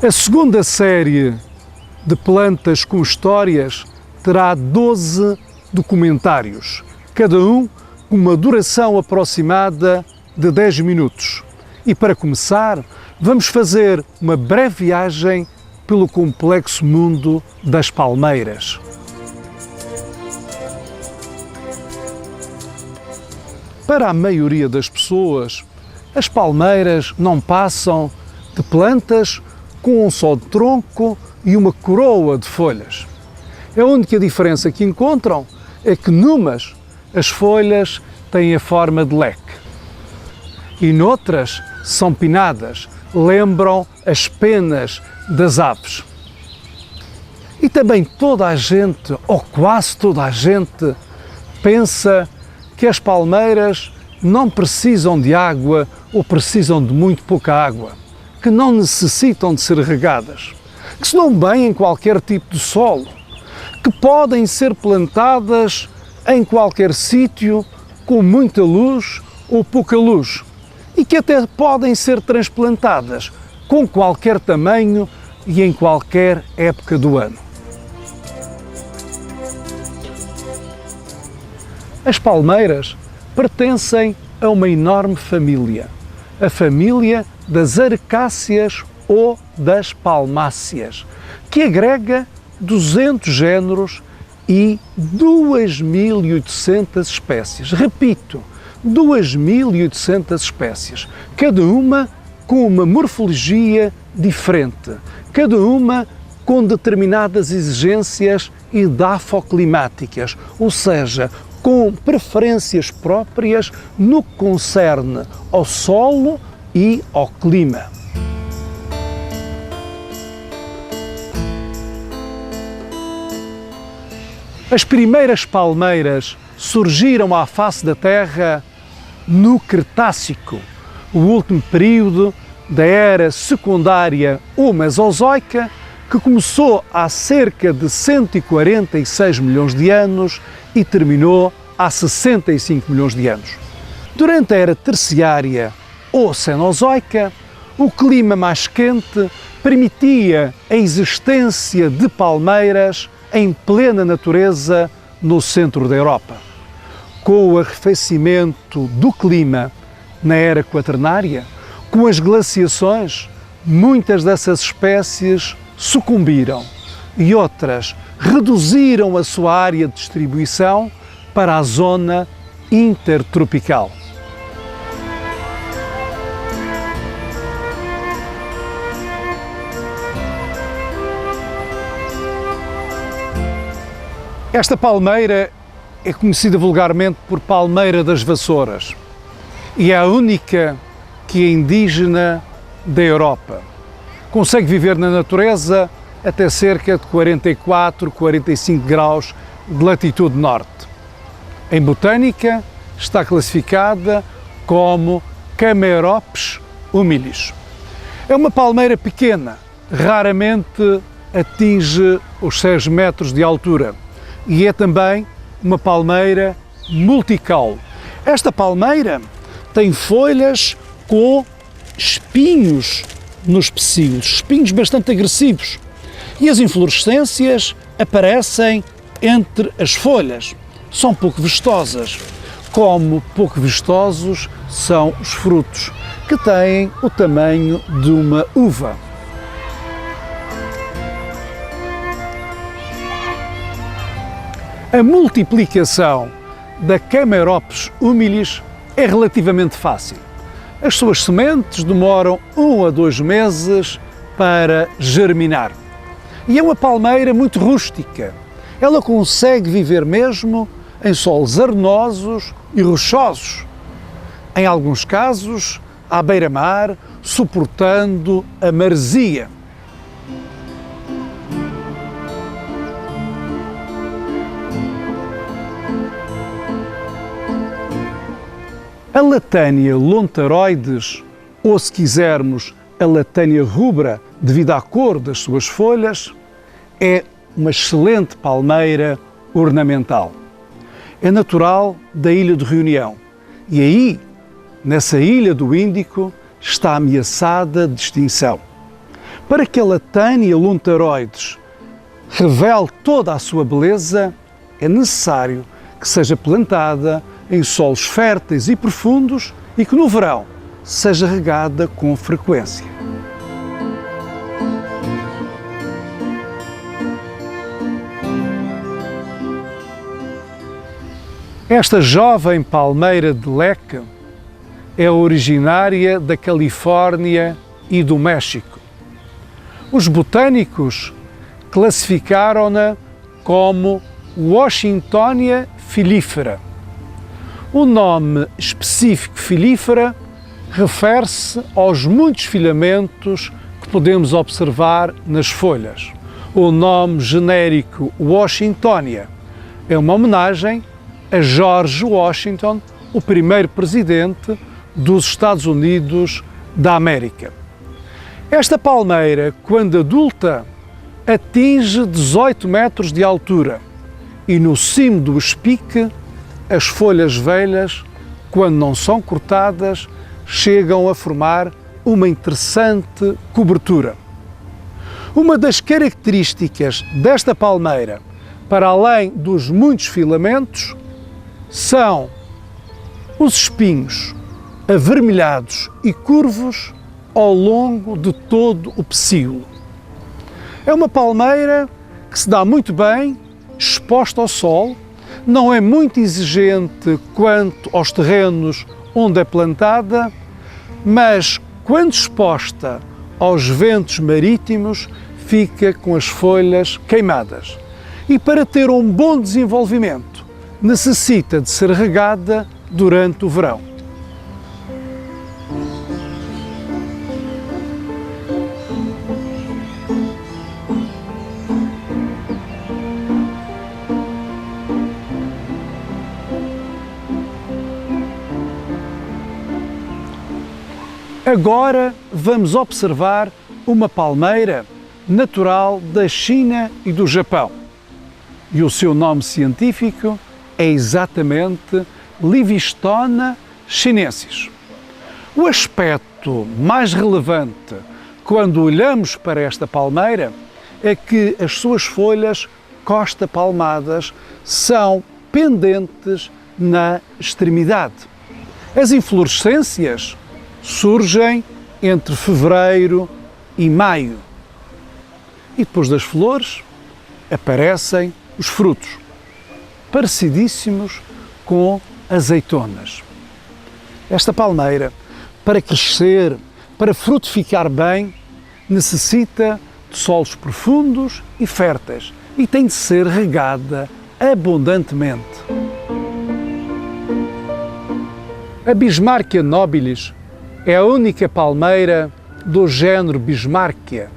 A segunda série de plantas com histórias terá 12 documentários, cada um com uma duração aproximada de 10 minutos. E para começar, vamos fazer uma breve viagem pelo complexo mundo das palmeiras. Para a maioria das pessoas, as palmeiras não passam de plantas com um só tronco e uma coroa de folhas. A única diferença que encontram é que numas as folhas têm a forma de leque e noutras são pinadas, lembram as penas das aves. E também toda a gente, ou quase toda a gente, pensa que as palmeiras não precisam de água ou precisam de muito pouca água, que não necessitam de ser regadas, que se dão bem em qualquer tipo de solo, que podem ser plantadas em qualquer sítio com muita luz ou pouca luz e que até podem ser transplantadas com qualquer tamanho e em qualquer época do ano. As palmeiras pertencem a uma enorme família, a família das arcáceas ou das palmáceas, que agrega 200 géneros e 2.800 espécies. Repito, 2.800 espécies, cada uma com uma morfologia diferente, cada uma com determinadas exigências edafoclimáticas, ou seja, com preferências próprias no que concerne ao solo e ao clima. As primeiras palmeiras surgiram à face da Terra no Cretácico, o último período da era secundária ou mesozoica, que começou há cerca de 146 milhões de anos e terminou há 65 milhões de anos. Durante a era terciária ou cenozoica, o clima mais quente permitia a existência de palmeiras em plena natureza no centro da Europa. Com o arrefecimento do clima na era quaternária, com as glaciações, muitas dessas espécies sucumbiram e outras reduziram a sua área de distribuição para a zona intertropical. Esta palmeira é conhecida vulgarmente por palmeira das vassouras e é a única que é indígena da Europa. Consegue viver na natureza até cerca de 44, 45 graus de latitude norte. Em botânica está classificada como Camerops humilis. É uma palmeira pequena, raramente atinge os 6 metros de altura e é também uma palmeira multicaule. Esta palmeira tem folhas com espinhos nos pecíolos, espinhos bastante agressivos, e as inflorescências aparecem entre as folhas. São pouco vistosas, como pouco vistosos são os frutos, que têm o tamanho de uma uva. A multiplicação da Camerops humilis é relativamente fácil. As suas sementes demoram 1 a 2 meses para germinar. E é uma palmeira muito rústica. Ela consegue viver mesmo em solos arenosos e rochosos. Em alguns casos, à beira-mar, suportando a maresia. A Latania lontaroides, ou se quisermos, a Latania rubra, devido à cor das suas folhas, é uma excelente palmeira ornamental. É natural da Ilha de Reunião e aí, nessa ilha do Índico, está ameaçada de extinção. Para que a Latânia luntaroides revele toda a sua beleza, é necessário que seja plantada em solos férteis e profundos e que no verão seja regada com frequência. Esta jovem palmeira de leque é originária da Califórnia e do México. Os botânicos classificaram-na como Washingtonia filífera. O nome específico filífera refere-se aos muitos filamentos que podemos observar nas folhas. O nome genérico Washingtonia é uma homenagem a George Washington, o primeiro presidente dos Estados Unidos da América. Esta palmeira, quando adulta, atinge 18 metros de altura e no cimo do espique, as folhas velhas, quando não são cortadas, chegam a formar uma interessante cobertura. Uma das características desta palmeira, para além dos muitos filamentos, são os espinhos avermelhados e curvos ao longo de todo o pecíolo. É uma palmeira que se dá muito bem exposta ao sol, não é muito exigente quanto aos terrenos onde é plantada, mas quando exposta aos ventos marítimos fica com as folhas queimadas. E para ter um bom desenvolvimento necessita de ser regada durante o verão. Agora vamos observar uma palmeira natural da China e do Japão. E o seu nome científico é exatamente Livistona chinensis. O aspecto mais relevante quando olhamos para esta palmeira é que as suas folhas costa-palmadas são pendentes na extremidade. As inflorescências surgem entre fevereiro e maio. E depois das flores aparecem os frutos, parecidíssimos com azeitonas. Esta palmeira, para crescer, para frutificar bem, necessita de solos profundos e férteis e tem de ser regada abundantemente. A Bismarckia nobilis é a única palmeira do género Bismarckia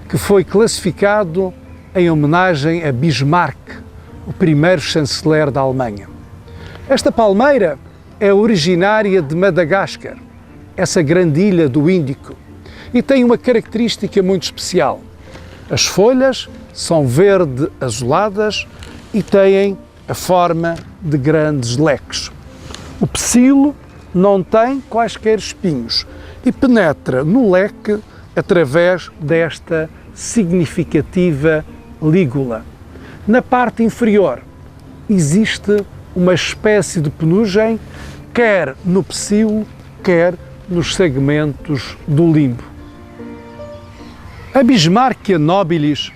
que foi classificado em homenagem a Bismarck, o primeiro chanceler da Alemanha. Esta palmeira é originária de Madagascar, essa grande ilha do Índico, e tem uma característica muito especial. As folhas são verde-azuladas e têm a forma de grandes leques. O pecíolo não tem quaisquer espinhos e penetra no leque através desta significativa lígula. Na parte inferior existe uma espécie de penugem, quer no pecíolo, quer nos segmentos do limbo. A Bismarckia nobilis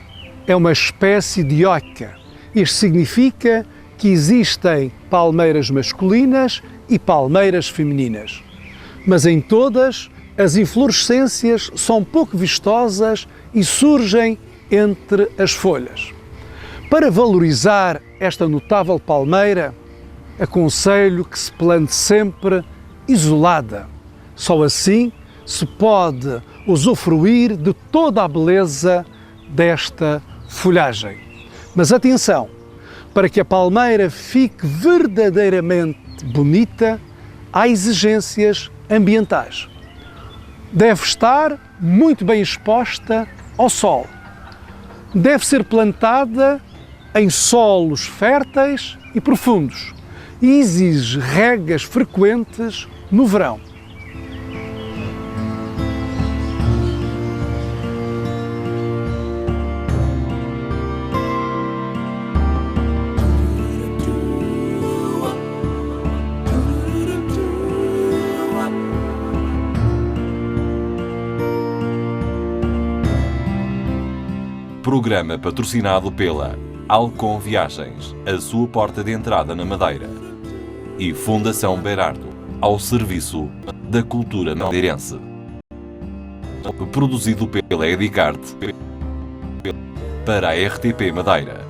é uma espécie dioica. Isto significa que existem palmeiras masculinas e palmeiras femininas. Mas em todas, as inflorescências são pouco vistosas e surgem entre as folhas. Para valorizar esta notável palmeira, aconselho que se plante sempre isolada. Só assim se pode usufruir de toda a beleza desta folhagem. Mas atenção, para que a palmeira fique verdadeiramente bonita, há exigências ambientais. Deve estar muito bem exposta ao sol. Deve ser plantada em solos férteis e profundos e exige regas frequentes no verão. Programa patrocinado pela Alcon Viagens, a sua porta de entrada na Madeira. E Fundação Berardo, ao serviço da cultura madeirense. Produzido pela Edicarte para a RTP Madeira.